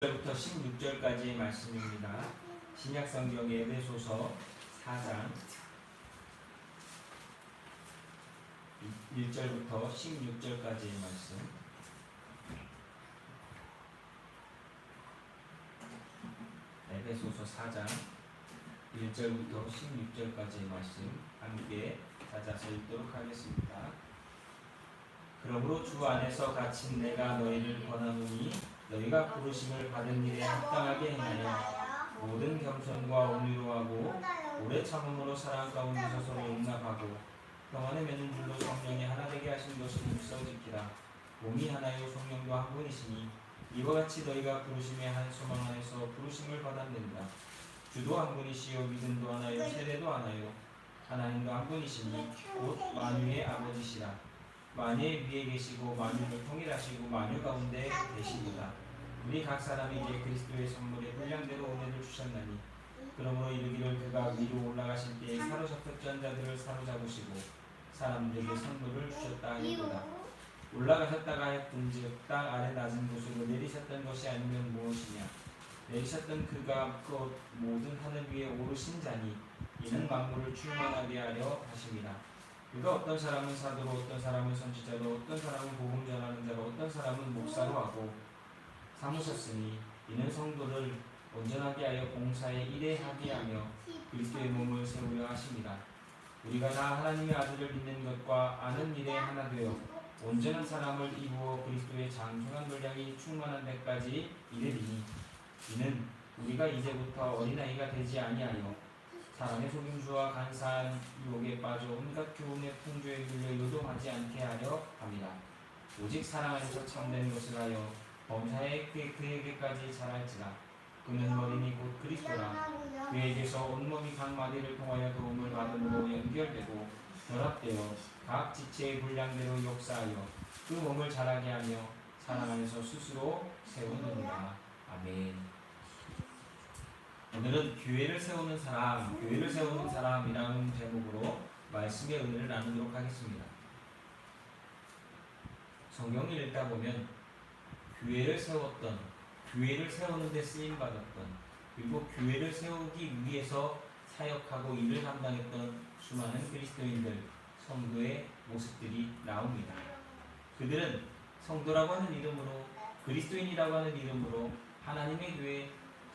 1절부터 16절까지의 말씀입니다. 신약성경 에베소서 4장 1절부터 16절까지의 말씀. 에베소서 4장 1절부터 16절까지의 말씀 함께 찾아서 읽도록 하겠습니다. 그러므로 주 안에서 갇힌 내가 너희를 권하노니 너희가 부르심을 받은 일에 합당하게 행하여 모든 겸손과 온유로 하고 오래 참음으로 사랑 가운데서 서로 용납하고 평안에 맺는 줄로 성령이 하나 되게 하신 것을 힘써 지키라. 몸이 하나요 성령도 한 분이시니 이와 같이 너희가 부르심의 한 소망 안에서 부르심을 받았느니라. 주도 한 분이시요 믿음도 하나요 세례도 하나요 하나님도 한 분이시니 곧 만유의 아버지시라. 만유의 위에 계시고 만유를 통일하시고 만유 가운데 계시도다. 우리 각 사람이 이제 그리스도의 선물에 분량대로 은혜를 주셨나니 그러므로 이르기를 그가 위로 올라가실 때에 사로잡혔던 자들을 사로잡으시고 사람들에게 선물을 주셨다 하니도다. 올라가셨다가 하였든즉 땅 아래 낮은 곳으로 내리셨던 것이 아니면 무엇이냐. 내리셨던 그가 그 모든 하늘 위에 오르신 자니 이는 만물을 충만하게 하려 하심이라. 그가 어떤 사람은 사도로 어떤 사람은 선지자로 어떤 사람은 복음 전하는 자로 어떤 사람은 목사로 하고 삼으셨으니 이는 성도를 온전하게 하여 봉사에 일해하게 하며 그리스도의 몸을 세우려 하심이라. 우리가 다 하나님의 아들을 믿는 것과 아는 일에 하나 되어 온전한 사람을 이루어 그리스도의 장성한 분량이 충만한 데까지 이르리니 이는 우리가 이제부터 어린아이가 되지 아니하여 사람의 속임수와 간사한 유혹에 빠져 온갖 교훈의 풍조에 밀려 요동하지 않게 하려 합니다. 오직 사랑 안에서 참된 것을 하여 범사에 그에게까지 자랄지라. 그는 머리니 곧 그리스도라. 그에게서 온몸이 각 마디를 통하여 도움을 받음으로 연결되고 결합되어 각 지체의 분량대로 역사하여 그 몸을 자라게 하며 사랑 안에서 스스로 세우느니라. 아멘. 오늘은 교회를 세우는 사람이라는 제목으로 말씀의 은혜를 나누도록 하겠습니다. 성경을 읽다 보면 교회를 세우는 데 쓰임받았던, 그리고 교회를 세우기 위해서 사역하고 일을 감당했던 수많은 그리스도인들, 성도의 모습들이 나옵니다. 그들은 성도라고 하는 이름으로, 그리스도인이라고 하는 이름으로 하나님의 교회,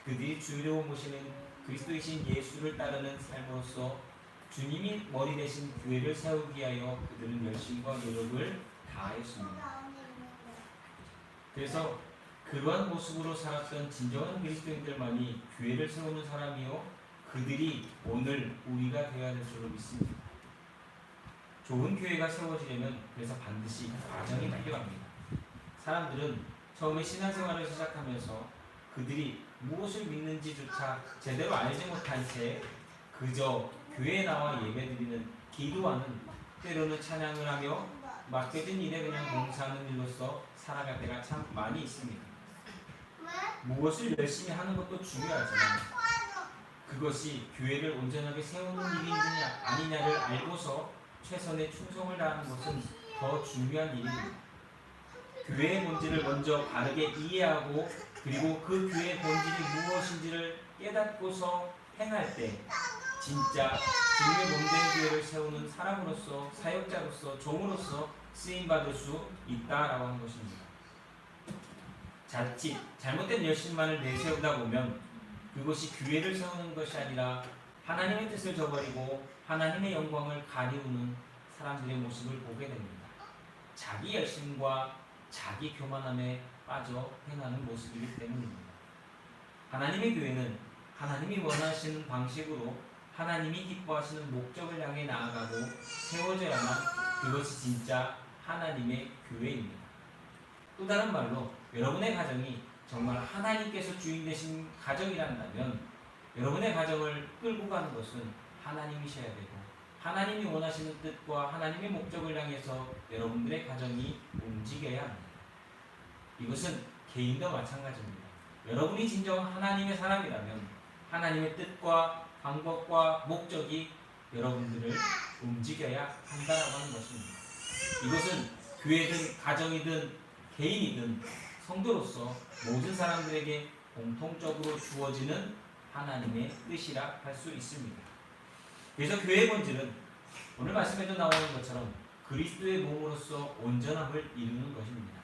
그들이 주로 모시는 그리스도이신 예수를 따르는 삶으로서 주님이 머리 대신 교회를 세우기 위하여 그들은 열심과 노력을 다하였습니다. 그래서 그러한 모습으로 살았던 진정한 그리스도인들만이 교회를 세우는 사람이요 그들이 오늘 우리가 되어야 될 줄로 믿습니다. 좋은 교회가 세워지려면 그래서 반드시 과정이 필요합니다. 사람들은 처음에 신앙생활을 시작하면서 그들이 무엇을 믿는지조차 제대로 알지 못한 채 그저 교회에 나와 예배드리는, 기도하는, 때로는 찬양을 하며 맡겨진 일에 그냥 봉사하는 일로서 살아갈 때가 참 많이 있습니다. 무엇을 열심히 하는 것도 중요하지만 그것이 교회를 온전하게 세우는 일이냐 아니냐를 알고서 최선의 충성을 다하는 것은 더 중요한 일입니다. 교회의 본질을 먼저 바르게 이해하고 그리고 그 교회의 본질이 무엇인지를 깨닫고서 행할 때 진짜 주님의 몸된 교회를 세우는 사람으로서, 사역자로서, 종으로서 쓰임받을 수 있다라고 하는 것입니다. 자칫 잘못된 열심만을 내세우다 보면 그것이 교회를 세우는 것이 아니라 하나님의 뜻을 저버리고 하나님의 영광을 가리우는 사람들의 모습을 보게 됩니다. 자기 열심과 자기 교만함에 빠져 행하는 모습이기 때문입니다. 하나님의 교회는 하나님이 원하시는 방식으로 하나님이 기뻐하시는 목적을 향해 나아가고 세워져야만 그것이 진짜 하나님의 교회입니다. 또 다른 말로 여러분의 가정이 정말 하나님께서 주인 되신 가정이란다면 여러분의 가정을 끌고 가는 것은 하나님이셔야 되고 하나님이 원하시는 뜻과 하나님의 목적을 향해서 여러분들의 가정이 움직여야 합니다. 이것은 개인도 마찬가지입니다. 여러분이 진정 하나님의 사람이라면 하나님의 뜻과 방법과 목적이 여러분들을 움직여야 한다라고 하는 것입니다. 이것은 교회든 가정이든 개인이든 성도로서 모든 사람들에게 공통적으로 주어지는 하나님의 뜻이라 할 수 있습니다. 그래서 교회의 본질은 오늘 말씀에도 나오는 것처럼 그리스도의 몸으로서 온전함을 이루는 것입니다.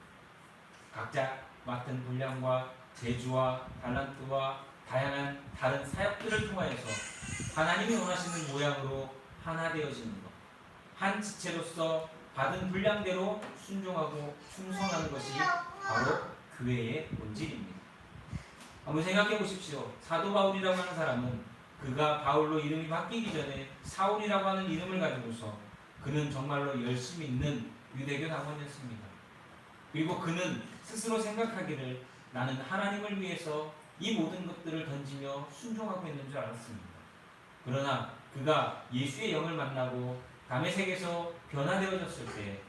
각자 맡은 분량과 재주와 달란트와 다양한 다른 사역들을 통하여서 하나님이 원하시는 모양으로 하나 되어지는 것, 한 지체로서 받은 분량대로 순종하고 충성하는 것이 바로 교회의 본질입니다. 한번 생각해 보십시오. 사도 바울이라고 하는 사람은 그가 바울로 이름이 바뀌기 전에 사울이라고 하는 이름을 가지고서 그는 정말로 열심히 있는 유대교 당원이었습니다. 그리고 그는 스스로 생각하기를 나는 하나님을 위해서 이 모든 것들을 던지며 순종하고 있는 줄 알았습니다. 그러나 그가 예수의 영을 만나고 다메섹에서 변화되어졌을 때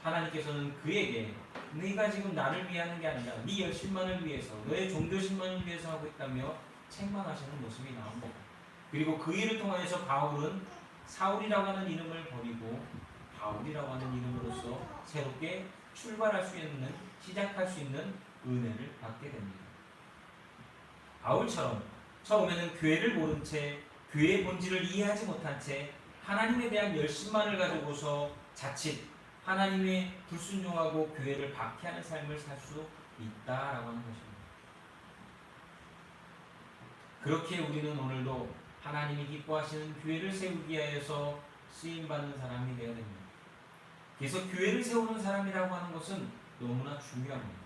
하나님께서는 그에게 네가 지금 나를 위하는 게 아니라 네 열심만을 위해서 너의 종교심만을 위해서 하고 있다며 책망하시는 모습이 나옵니다. 그리고 그 일을 통하여서 바울은 사울이라고 하는 이름을 버리고 바울이라고 하는 이름으로서 새롭게 출발할 수 있는, 시작할 수 있는 은혜를 받게 됩니다. 바울처럼 처음에는 교회를 모른 채 교회의 본질을 이해하지 못한 채 하나님에 대한 열심만을 가지고서 자칫 하나님의 불순종하고 교회를 박해하는 삶을 살 수 있다라고 하는 것입니다. 그렇게 우리는 오늘도 하나님이 기뻐하시는 교회를 세우기 위하여서 쓰임받는 사람이 되어야 됩니다. 그래서 교회를 세우는 사람이라고 하는 것은 너무나 중요합니다.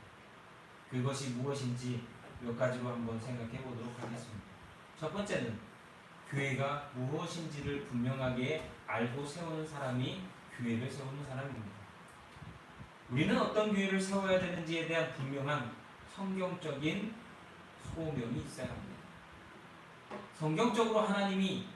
그것이 무엇인지 몇 가지로 한번 생각해 보도록 하겠습니다. 첫 번째는 교회가 무엇인지를 분명하게 알고 세우는 사람이 교회를 세우는 사람입니다. 우리는 어떤 교회를 세워야 되는지에 대한 분명한 성경적인 소명이 있어야 합니다. 성경적으로 하나님이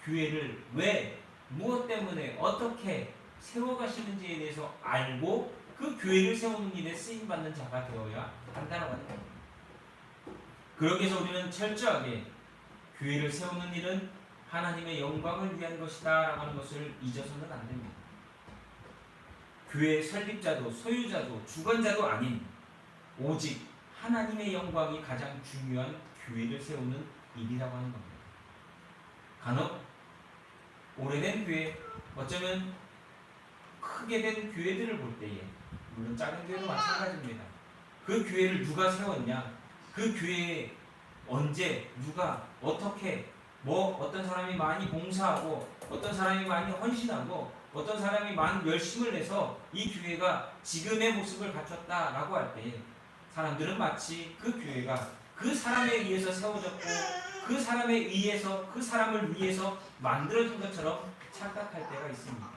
교회를 왜, 무엇 때문에, 어떻게 세워가시는지에 대해서 알고 그 교회를 세우는 일에 쓰임받는 자가 되어야 한다고 하는 겁니다. 그러기 위해서 우리는 철저하게 교회를 세우는 일은 하나님의 영광을 위한 것이다 라고 하는 것을 잊어서는 안 됩니다. 교회의 설립자도 소유자도 주관자도 아닌 오직 하나님의 영광이 가장 중요한 교회를 세우는 일이라고 하는 겁니다. 간혹 오래된 교회, 어쩌면 크게 된 교회들을 볼 때에, 물론 작은 교회도 마찬가지입니다. 그 교회를 누가 세웠냐, 그 교회에 언제, 누가, 어떻게, 어떤 사람이 많이 봉사하고 어떤 사람이 많이 헌신하고 어떤 사람이 많은 열심을 내서 이 교회가 지금의 모습을 갖췄다라고 할 때 사람들은 마치 그 교회가 그 사람에 의해서 세워졌고 그 사람에 의해서, 그 사람을 위해서 만들어진 것처럼 착각할 때가 있습니다.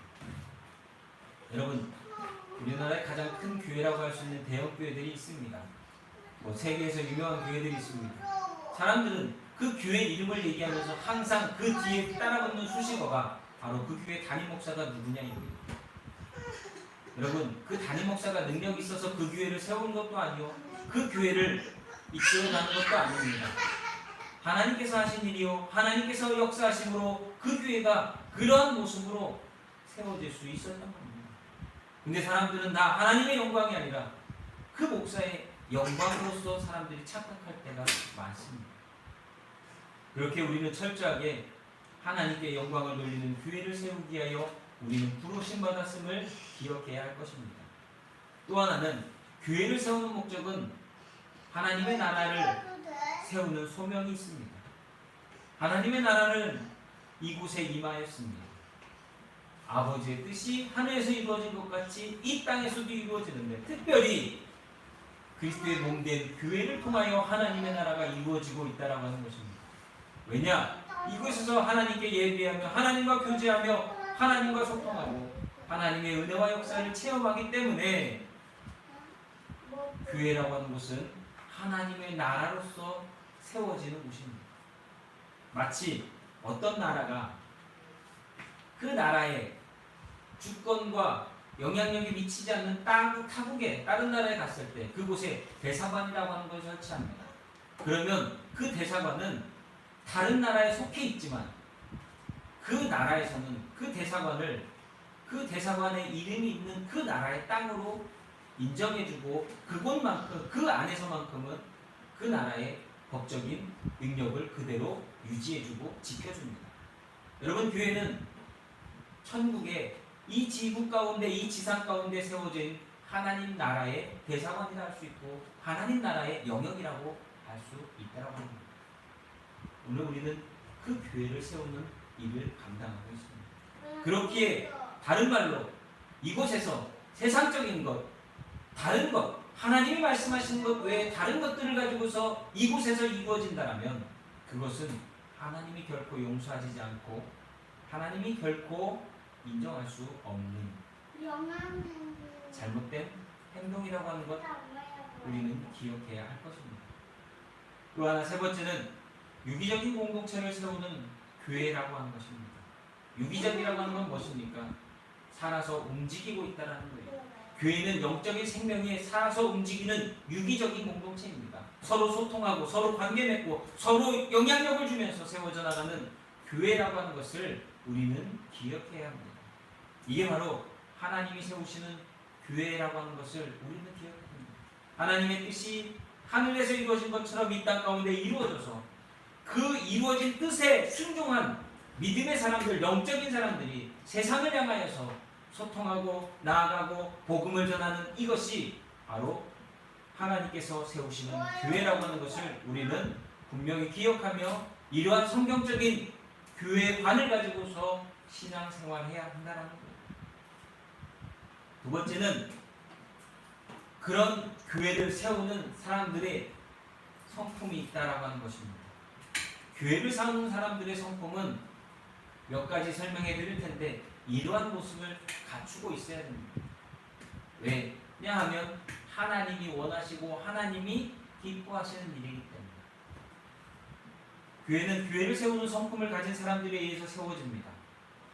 여러분, 우리나라의 가장 큰 교회라고 할 수 있는 대형 교회들이 있습니다. 세계에서 유명한 교회들이 있습니다. 사람들은 그 교회 이름을 얘기하면서 항상 그 뒤에 따라붙는 수식어가 바로 그 교회 담임 목사가 누구냐입니다. 여러분, 그 담임 목사가 능력이 있어서 그 교회를 세우는 것도 아니요, 그 교회를 이끌어가는 것도 아닙니다. 하나님께서 하신 일이요, 하나님께서 역사하심으로 그 교회가 그러한 모습으로 세워질 수 있었던 겁니다. 근데 사람들은 나 하나님의 영광이 아니라 그 목사의 영광으로서 사람들이 착각할 때가 많습니다. 그렇게 우리는 철저하게 하나님께 영광을 돌리는 교회를 세우기 위하여 우리는 부르심 받았음을 기억해야 할 것입니다. 또 하나는 교회를 세우는 목적은 하나님의 나라를 세우는 소명이 있습니다. 하나님의 나라는 이곳에 임하였습니다. 아버지의 뜻이 하늘에서 이루어진 것 같이 이 땅에서도 이루어지는데, 특별히 그리스도의 몸된 교회를 통하여 하나님의 나라가 이루어지고 있다라고 하는 것입니다. 왜냐? 이곳에서 하나님께 예배하며 하나님과 교제하며 하나님과 소통하고 하나님의 은혜와 역사를 체험하기 때문에 교회라고 하는 것은 하나님의 나라로서 세워지는 곳입니다. 마치 어떤 나라가 그 나라의 주권과 영향력이 미치지 않는 타국에, 다른 나라에 갔을 때 그곳에 대사관이라고 하는 것을 설치합니다. 그러면 그 대사관은 다른 나라에 속해 있지만 그 나라에서는 그 대사관을 그 대사관의 이름이 있는 그 나라의 땅으로 인정해주고 그곳만큼, 그 안에서만큼은 그 나라의 법적인 능력을 그대로 유지해주고 지켜줍니다. 여러분, 교회는 천국에 이 지구 가운데, 이 지상 가운데 세워진 하나님 나라의 대사관이라 할 수 있고 하나님 나라의 영역이라고 할 수 있다고 합니다. 오늘 우리는 그 교회를 세우는 일을 감당하고 있습니다. 그렇기에 다른 말로 이곳에서 세상적인 것, 다른 것, 하나님이 말씀하신 것 외에 다른 것들을 가지고서 이곳에서 이루어진다면 그것은 하나님이 결코 용서하지 않고 하나님이 결코 인정할 수 없는 잘못된 행동이라고 하는 것 우리는 기억해야 할 것입니다. 또 하나, 세 번째는 유기적인 공동체를 세우는 교회라고 하는 것입니다. 유기적이라고 하는 건 무엇입니까? 살아서 움직이고 있다는 거예요. 교회는 영적인 생명이 살아서 움직이는 유기적인 공동체입니다. 서로 소통하고 서로 관계 맺고 서로 영향력을 주면서 세워져 나가는 교회라고 하는 것을 우리는 기억해야 합니다. 이게 바로 하나님이 세우시는 교회라고 하는 것을 우리는 기억해야 합니다. 하나님의 뜻이 하늘에서 이루어진 것처럼 이 땅 가운데 이루어져서 그 이루어진 뜻에 순종한 믿음의 사람들, 영적인 사람들이 세상을 향하여서 소통하고 나아가고 복음을 전하는 이것이 바로 하나님께서 세우시는 교회라고 하는 것을 우리는 분명히 기억하며 이러한 성경적인 교회관을 가지고서 신앙생활해야 한다는 거예요. 두 번째는 그런 교회를 세우는 사람들의 성품이 있다라고 하는 것입니다. 교회를 세우는 사람들의 성품은 몇 가지 설명해 드릴 텐데 이러한 모습을 갖추고 있어야 됩니다. 왜냐하면 하나님이 원하시고 하나님이 기뻐하시는 일이기 때문에. 교회는 교회를 세우는 성품을 가진 사람들에 의해서 세워집니다.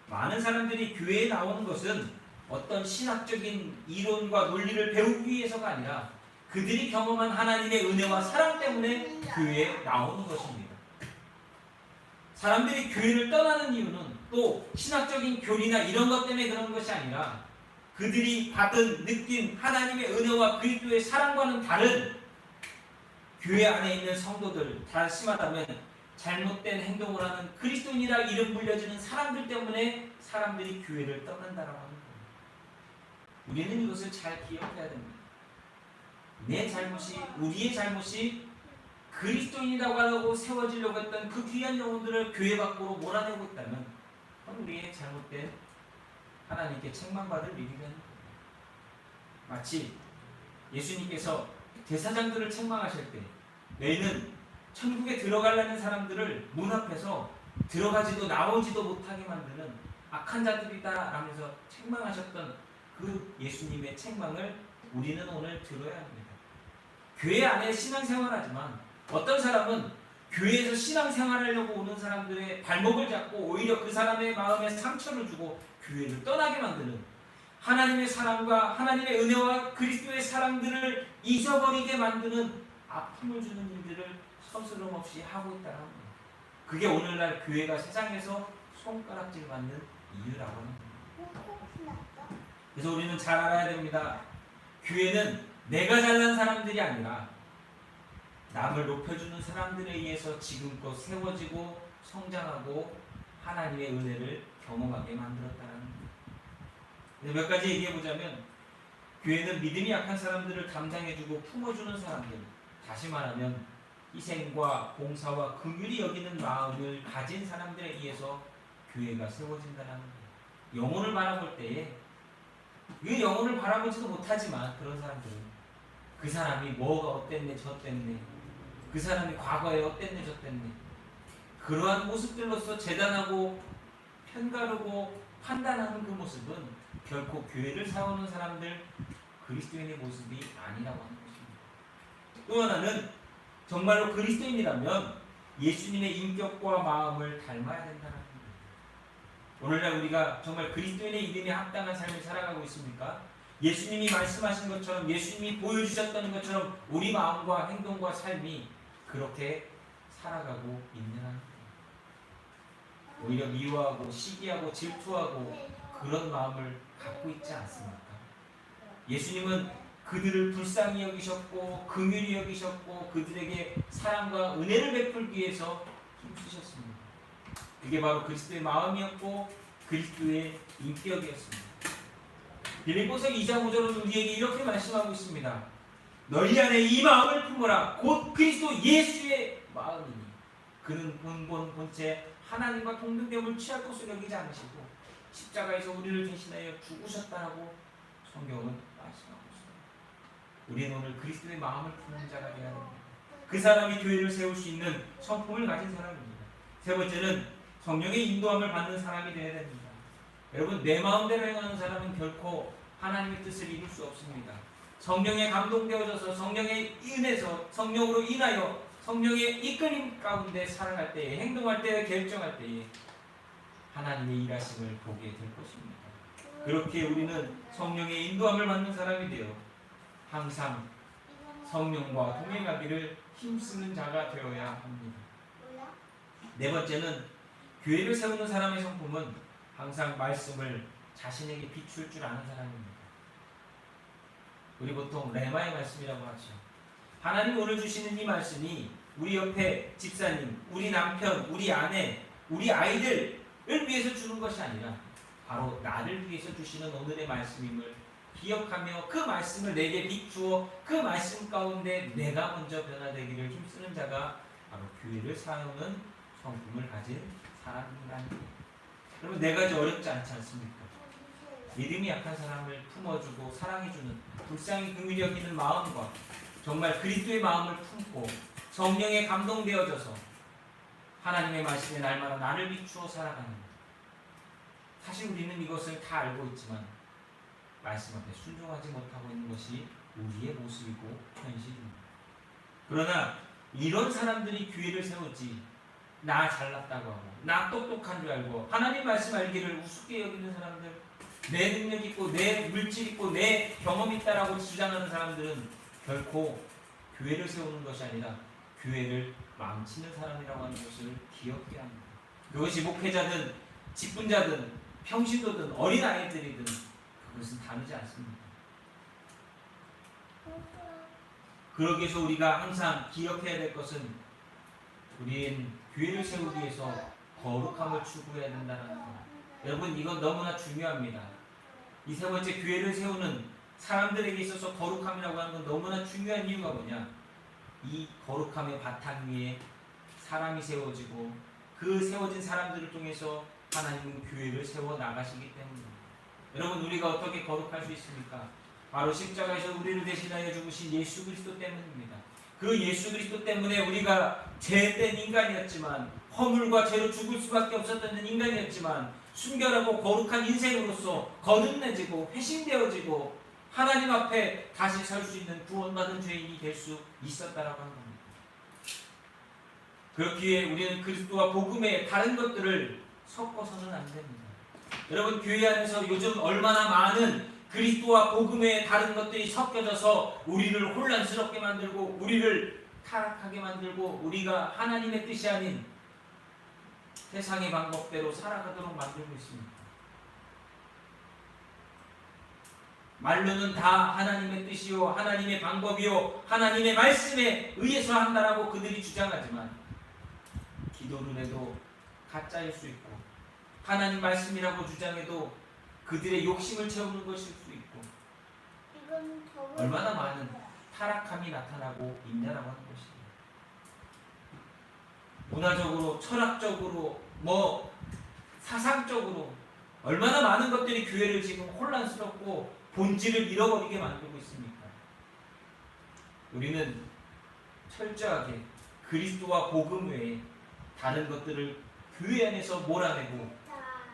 많은 사람들이 교회에 나오는 것은 어떤 신학적인 이론과 논리를 배우기 위해서가 아니라 그들이 경험한 하나님의 은혜와 사랑 때문에 교회에 나오는 것입니다. 사람들이 교회를 떠나는 이유는 또 신학적인 교리나 이런 것 때문에 그런 것이 아니라 그들이 받은 느낀 하나님의 은혜와 그리스도의 사랑과는 다른 교회 안에 있는 성도들, 다시 말하면 잘못된 행동을 하는 그리스도인이라 이름 불려지는 사람들 때문에 사람들이 교회를 떠난다라고 하는 거예요. 우리는 이것을 잘 기억해야 됩니다. 내 잘못이, 우리의 잘못이 그리스도인이라고 하고 세워지려고 했던 그 귀한 영혼들을 교회 밖으로 몰아내고 있다면 그건 우리의 잘못된 하나님께 책망받을 일이라는 거예요. 마치 예수님께서 제사장들을 책망하실 때 너희는 천국에 들어가려는 사람들을 문 앞에서 들어가지도 나오지도 못하게 만드는 악한 자들이다 라면서 책망하셨던 그 예수님의 책망을 우리는 오늘 들어야 합니다. 교회 안에 신앙생활하지만 어떤 사람은 교회에서 신앙생활하려고 오는 사람들의 발목을 잡고 오히려 그 사람의 마음에 상처를 주고 교회를 떠나게 만드는 하나님의 사랑과 하나님의 은혜와 그리스도의 사랑들을 잊어버리게 만드는 아픔을 주는 일들을 서스럼 없이 하고 있다는 거예요. 그게 오늘날 교회가 세상에서 손가락질 받는 이유라고 하는 거예요. 그래서 우리는 잘 알아야 됩니다. 교회는 내가 잘난 사람들이 아니라 남을 높여주는 사람들에 의해서 지금껏 세워지고 성장하고 하나님의 은혜를 경험하게 만들었다는 거예요. 몇 가지 얘기해보자면 교회는 믿음이 약한 사람들을 감당해주고 품어주는 사람들, 다시 말하면 희생과 봉사와 긍휼히 여기는 마음을 가진 사람들에 의해서 교회가 세워진다는 거예요. 영혼을 바라볼 때에 그 영혼을 바라보지도 못하지만 그런 사람들은 그 사람이 뭐가 어땠네 저땠네, 그 사람이 과거에 어땠네 저땠네, 그러한 모습들로서 재단하고 편가르고 판단하는 그 모습은 결코 교회를 세우는 사람들 그리스도인의 모습이 아니라고 하는 것입니다. 또 하나는 정말로 그리스도인이라면 예수님의 인격과 마음을 닮아야 된다는 겁니다. 오늘날 우리가 정말 그리스도인의 이름에 합당한 삶을 살아가고 있습니까? 예수님이 말씀하신 것처럼, 예수님이 보여주셨던 것처럼 우리 마음과 행동과 삶이 그렇게 살아가고 있느냐는 거예요. 오히려 미워하고 시기하고 질투하고 그런 마음을 갖고 있지 않습니까? 예수님은 그들을 불쌍히 여기셨고 긍휼히 여기셨고 그들에게 사랑과 은혜를 베풀기 위해서 힘쓰셨습니다. 그게 바로 그리스도의 마음이었고 그리스도의 인격이었습니다. 빌립보서 2장 5절은 우리에게 이렇게 말씀하고 있습니다. 너희 안에 이 마음을 품어라. 곧 그리스도 예수의 마음이니 그는 본체 하나님과 동등됨을 취할 것으로 여기지 않으시고 십자가에서 우리를 대신하여 죽으셨다라고 성경은 말씀하고 있습니다. 우리는 오늘 그리스도의 마음을 품는 자가 되어야 됩니다. 그 사람이 교회를 세울 수 있는 성품을 가진 사람입니다. 세 번째는 성령의 인도함을 받는 사람이 되어야 됩니다. 여러분, 내 마음대로 행하는 사람은 결코 하나님의 뜻을 이룰 수 없습니다. 성령에 감동되어져서 성령의 인에서 성령으로 인하여 성령의 이끌림 가운데 살아갈 때에 행동할 때에 결정할 때에 하나님의 일하심을 보게 될 것입니다. 그렇게 우리는 성령의 인도함을 받는 사람이 되어 항상 성령과 동행하기를 힘쓰는 자가 되어야 합니다. 네 번째는 교회를 세우는 사람의 성품은 항상 말씀을 자신에게 비출 줄 아는 사람입니다. 우리 보통 레마의 말씀이라고 하죠. 하나님 오늘 주시는 이 말씀이 우리 옆에 집사님, 우리 남편, 우리 아내, 우리 아이들을 위해서 주는 것이 아니라 바로 나를 위해서 주시는 오늘의 말씀임을 기억하며 그 말씀을 내게 비추어 그 말씀 가운데 내가 먼저 변화되기를 힘쓰는 자가 바로 교회를 세우는 성품을 가진 사람입니다. 여러분, 네 가지 어렵지 않지 않습니까? 믿음이 약한 사람을 품어주고 사랑해주는 불쌍히 긍휼히 여기는 마음과 정말 그리스도의 마음을 품고 성령에 감동되어져서 하나님의 말씀에 날마다 나를 비추어 살아가는 것. 사실 우리는 이것을 다 알고 있지만 말씀 앞에 순종하지 못하고 있는 것이 우리의 모습이고 현실입니다. 그러나 이런 사람들이 교회를 세우지 나 잘났다고 하고 나 똑똑한 줄 알고 하나님 말씀 알기를 우습게 여기는 사람들, 내 능력 있고 내 물질 있고 내 경험 있다라고 주장하는 사람들은 결코 교회를 세우는 것이 아니라 교회를 망치는 사람이라고 하는 것을 기억해야 합니다. 그것이 목회자든 직분자든 평신도든 어린아이들이든 그것은 다르지 않습니다. 그러기 위해서 우리가 항상 기억해야 될 것은 우리는 교회를 세우기 위해서 거룩함을 추구해야 된다는 것. 여러분, 이건 너무나 중요합니다. 이 세 번째, 교회를 세우는 사람들에게 있어서 거룩함이라고 하는 건 너무나 중요한 이유가 뭐냐? 이 거룩함의 바탕 위에 사람이 세워지고 그 세워진 사람들을 통해서 하나님은 교회를 세워 나가시기 때문입니다. 여러분, 우리가 어떻게 거룩할 수 있습니까? 바로 십자가에서 우리를 대신하여 죽으신 예수 그리스도 때문입니다. 그 예수 그리스도 때문에 우리가 죄된 인간이었지만 허물과 죄로 죽을 수밖에 없었던 인간이었지만 순결하고 거룩한 인생으로서 거듭내지고 회심되어지고 하나님 앞에 다시 설 수 있는 구원받은 죄인이 될 수 있었다라고 하는 겁니다. 그렇기에 우리는 그리스도와 복음의 다른 것들을 섞어서는 안 됩니다. 여러분, 교회 안에서 요즘 얼마나 많은 그리스도와 복음의 다른 것들이 섞여져서 우리를 혼란스럽게 만들고 우리를 타락하게 만들고 우리가 하나님의 뜻이 아닌 세상의 방법대로 살아가도록 만들고 있습니다. 말로는 다 하나님의 뜻이요 하나님의 방법이요 하나님의 말씀에 의해서 한다라고 그들이 주장하지만 기도를 해도 가짜일 수 있고 하나님 말씀이라고 주장해도 그들의 욕심을 채우는 것일 수 있고 얼마나 많은 타락함이 나타나고 있냐라고 하는 것입니다. 문화적으로, 철학적으로, 사상적으로 얼마나 많은 것들이 교회를 지금 혼란스럽고 본질을 잃어버리게 만들고 있습니까? 우리는 철저하게 그리스도와 복음 외에 다른 것들을 교회 안에서 몰아내고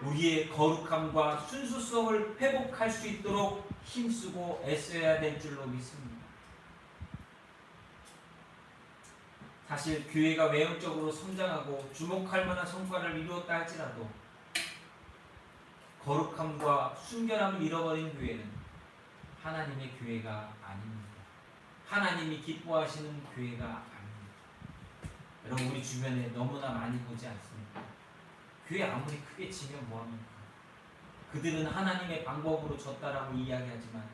우리의 거룩함과 순수성을 회복할 수 있도록 힘쓰고 애써야 될 줄로 믿습니다. 사실 교회가 외형적으로 성장하고 주목할 만한 성과를 이루었다 할지라도 거룩함과 순결함을 잃어버린 교회는 하나님의 교회가 아닙니다. 하나님이 기뻐하시는 교회가 아닙니다. 여러분, 우리 주변에 너무나 많이 보지 않습니까? 교회 아무리 크게 치면 뭐합니까? 그들은 하나님의 방법으로 졌다라고 이야기하지만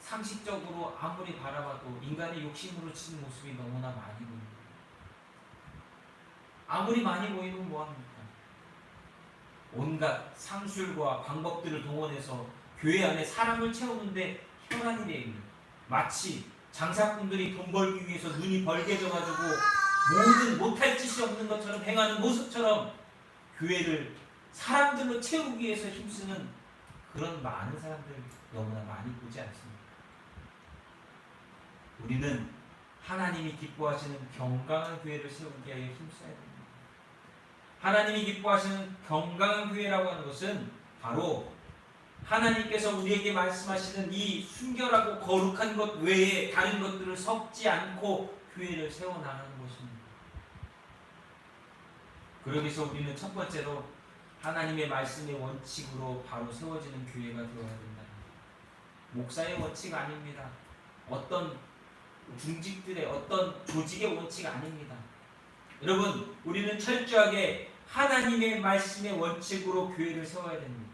상식적으로 아무리 바라봐도 인간의 욕심으로 치는 모습이 너무나 많이 보입니다. 아무리 많이 보이면 뭐합니까? 온갖 상술과 방법들을 동원해서 교회 안에 사람을 채우는데 혈안이 되어 있는, 마치 장사꾼들이 돈 벌기 위해서 눈이 벌게져가지고 모든 못할 짓이 없는 것처럼 행하는 모습처럼 교회를 사람들로 채우기 위해서 힘쓰는 그런 많은 사람들 너무나 많이 보지 않습니까? 우리는 하나님이 기뻐하시는 건강한 교회를 세우기 위하여 힘써야 됩니다. 하나님이 기뻐하시는 건강한 교회라고 하는 것은 바로 하나님께서 우리에게 말씀하시는 이 순결하고 거룩한 것 외에 다른 것들을 섞지 않고 교회를 세워나가는 것입니다. 그러기 위해서 우리는 첫 번째로 하나님의 말씀의 원칙으로 바로 세워지는 교회가 되어야 된다. 목사의 원칙 아닙니다. 어떤 중직들의 어떤 조직의 원칙 아닙니다. 여러분, 우리는 철저하게 하나님의 말씀의 원칙으로 교회를 세워야 됩니다.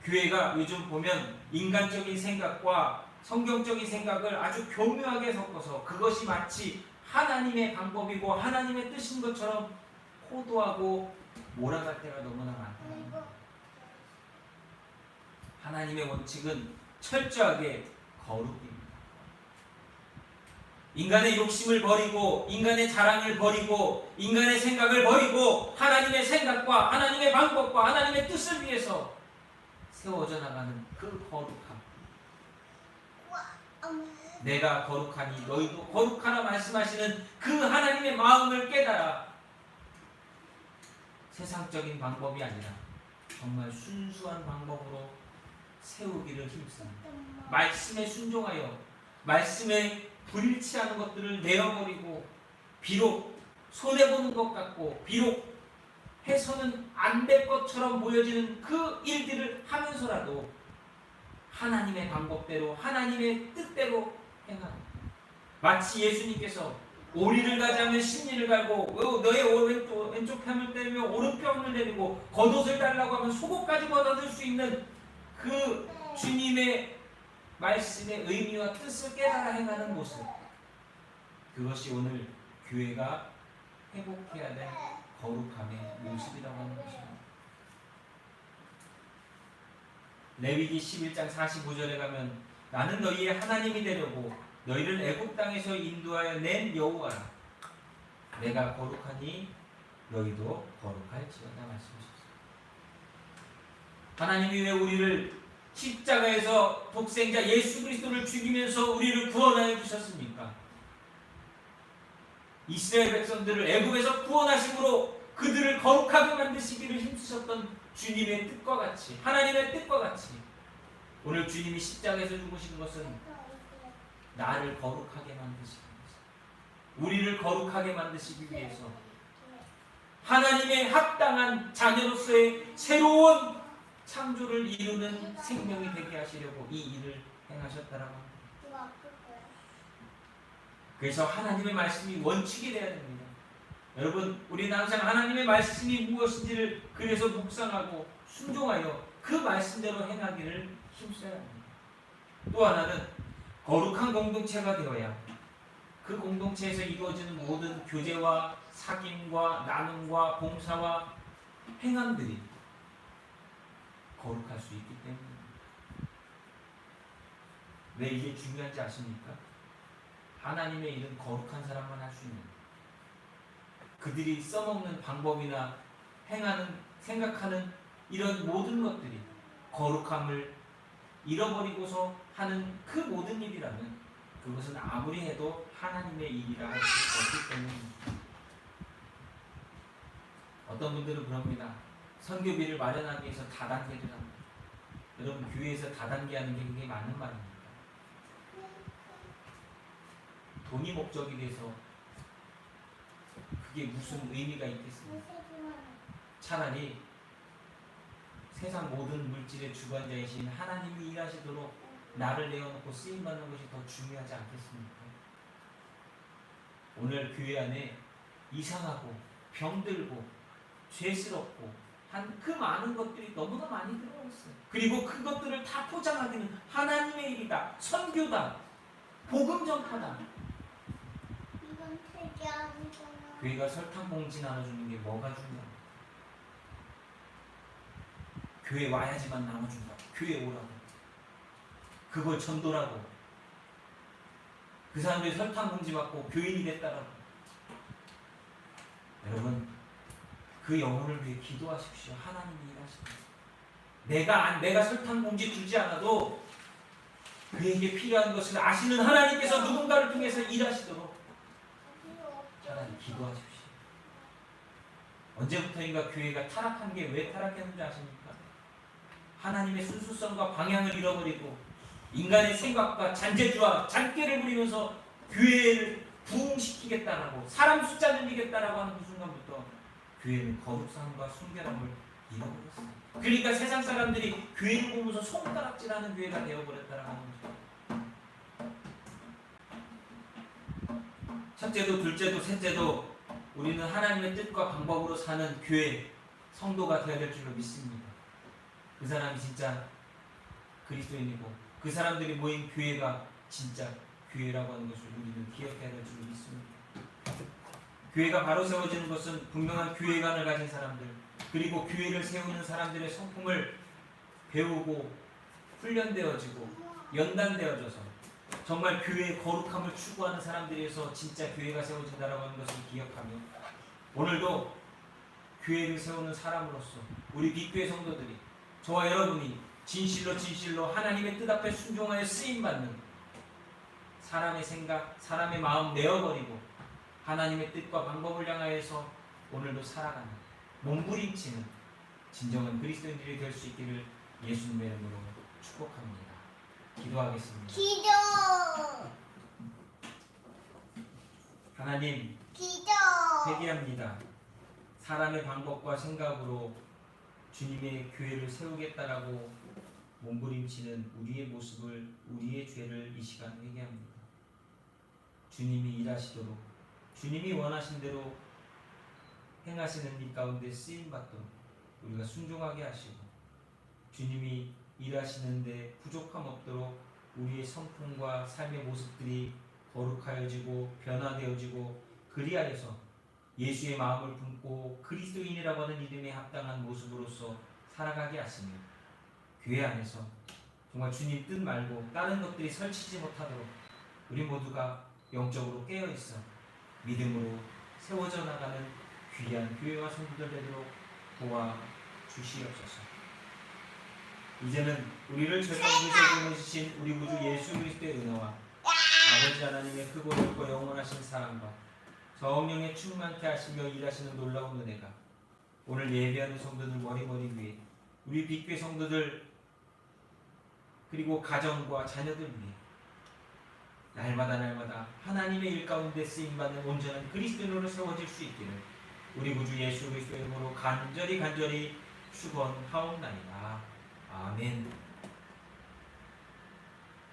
교회가 요즘 보면 인간적인 생각과 성경적인 생각을 아주 교묘하게 섞어서 그것이 마치 하나님의 방법이고 하나님의 뜻인 것처럼 호도하고 몰아갈 때가 너무나 많다. 하나님의 원칙은 철저하게 거룩입니다. 인간의 욕심을 버리고 인간의 자랑을 버리고 인간의 생각을 버리고 하나님의 생각과 하나님의 방법과 하나님의 뜻을 위해서 세워져 나가는 그 거룩함. 내가 거룩하니 너희도 거룩하라 말씀하시는 그 하나님의 마음을 깨달아 세상적인 방법이 아니라 정말 순수한 방법으로 세우기를 힘씁니다. 말씀에 순종하여 말씀에 불일치하는 것들을 내어버리고 비록 손해보는 것 같고 비록 해서는 안 될 것처럼 보여지는 그 일들을 하면서라도 하나님의 방법대로 하나님의 뜻대로 행하는, 마치 예수님께서 오리를 가자면 십리를 갈고 너의 왼쪽 편을 때리며 오른편을 내리고 겉옷을 달라고 하면 속옷까지 걷어들 수 있는 그 주님의 말씀의 의미와 뜻을 깨달아 행하는 모습, 그것이 오늘 교회가 회복해야 될 거룩함의 모습이라고 하는 것입니다. 레위기 11장 45절에 가면 나는 너희의 하나님이 되려고 너희를 애굽 땅에서 인도하여 낸 여호와라. 내가 거룩하니 너희도 거룩할지어다 말씀하셨습니다. 하나님이 왜 우리를 십자가에서 독생자 예수 그리스도를 죽이면서 우리를 구원하여 주셨습니까? 이스라엘 백성들을 애굽에서 구원하심으로 그들을 거룩하게 만드시기를 힘쓰셨던 주님의 뜻과 같이, 하나님의 뜻과 같이 오늘 주님이 십자가에서 죽으신 것은 나를 거룩하게 만드시기 위해서, 우리를 거룩하게 만드시기 위해서 하나님의 합당한 자녀로서의 새로운 창조를 이루는 생명이 되게 하시려고 이 일을 행하셨다라고 합니다. 그래서 하나님의 말씀이 원칙이 되어야 됩니다. 여러분, 우리는 항상 하나님의 말씀이 무엇인지를 그래서 묵상하고 순종하여 그 말씀대로 행하기를 힘써야 합니다. 또 하나는 거룩한 공동체가 되어야 그 공동체에서 이루어지는 모든 교제와 사귐과 나눔과 봉사와 행함들이 거룩할 수 있기 때문입니다. 왜 이게 중요한지 아십니까? 하나님의 일은 거룩한 사람만 할 수 있는, 그들이 써먹는 방법이나 행하는, 생각하는 이런 모든 것들이 거룩함을 잃어버리고서 하는 그 모든 일이라면 그것은 아무리 해도 하나님의 일이라 할 수 없기 때문입니다. 어떤 분들은 그럽니다. 선교비를 마련하기 위해서 다단계를 합니다. 여러분, 교회에서 다단계 하는 게 그게 맞는 말입니까? 돈이 목적이 돼서 그게 무슨 의미가 있겠습니까? 차라리 세상 모든 물질의 주관자이신 하나님이 일하시도록 나를 내어놓고 쓰임받는 것이 더 중요하지 않겠습니까? 오늘 교회 안에 이상하고 병들고 죄스럽고 한 그 많은 것들이 너무나 많이 들어왔어요. 그리고 그것들을 다 포장하기는 하나님의 일이다, 선교다, 복음 전파다. 이건 되게 아니잖아. 교회가 설탕 봉지 나눠주는 게 뭐가 중요해? 교회 와야지만 나눠준다. 교회 오라고. 그걸 전도라고. 그 사람들이 설탕 봉지 받고 교인이 됐다라고. 여러분, 그 영혼을 위해 기도하십시오. 하나님이 일하십니다. 내가 설탕 봉지 주지 않아도 그에게 필요한 것을 아시는 하나님께서 누군가를 통해서 일하시도록 차라리 기도하십시오. 언제부터인가 교회가 타락한 게 왜 타락했는지 아십니까? 하나님의 순수성과 방향을 잃어버리고 인간의 생각과 잔재주와 잔꾀를 부리면서 교회를 부흥시키겠다라고 사람 숫자 늘리겠다라고 하는 그 순간부터 교회는 거룩함과 순결함을 잃어버렸어요. 그러니까 세상 사람들이 교회를 보면서 손가락질하는 교회가 되어버렸다라고 하는 거죠. 첫째도 둘째도 셋째도 우리는 하나님의 뜻과 방법으로 사는 교회 성도가 되어야 될 줄로 믿습니다. 그 사람이 진짜 그리스도인이고 그 사람들이 모인 교회가 진짜 교회라고 하는 것을 우리는 기억해야 될 줄로 믿습니다. 교회가 바로 세워지는 것은 분명한 교회관을 가진 사람들, 그리고 교회를 세우는 사람들의 성품을 배우고 훈련되어지고 연단되어져서 정말 교회의 거룩함을 추구하는 사람들에서 진짜 교회가 세워진다라고 하는 것을 기억하며 오늘도 교회를 세우는 사람으로서 우리 빅교회 성도들이 저와 여러분이 진실로 하나님의 뜻 앞에 순종하여 쓰임받는 사람의 생각, 사람의 마음 내어버리고 하나님의 뜻과 방법을 향하여서 오늘도 살아가는 몸부림치는 진정한 그리스도인들이 될 수 있기를 예수님의 이름으로 축복합니다. 기도하겠습니다. 기도. 하나님, 기도. 회개합니다. 사람의 방법과 생각으로 주님의 교회를 세우겠다라고 몸부림치는 우리의 모습을, 우리의 죄를 이 시간 회개합니다. 주님이 일하시도록, 주님이 원하신 대로 행하시는 일 가운데 쓰임받도록 우리가 순종하게 하시고, 주님이 일하시는데 부족함 없도록 우리의 성품과 삶의 모습들이 거룩하여지고 변화되어지고, 그리하여서 예수의 마음을 품고 그리스도인이라고 하는 이름에 합당한 모습으로서 살아가게 하시며, 교회 안에서 정말 주님 뜻 말고 다른 것들이 설치지 못하도록 우리 모두가 영적으로 깨어있어 믿음으로 세워져 나가는 귀한 교회와 성도들 되도록 도와주시옵소서. 이제는 우리를 죄성부에 보내주신 우리 구주 예수 그리스도의 은혜와 아버지 하나님의 크고 넓고 영원하신 사랑과 성령의 충만케 하시며 일하시는 놀라운 은혜가 오늘 예배하는 성도들 머리머리 위에, 우리 빅교회 성도들 그리고 가정과 자녀들 위해 날마다 하나님의 일 가운데 쓰임받는 온전한 그리스도인으로 세워질 수 있기를 우리 구주 예수 그리스도의 이름으로 간절히 축원하옵나이다. 아멘.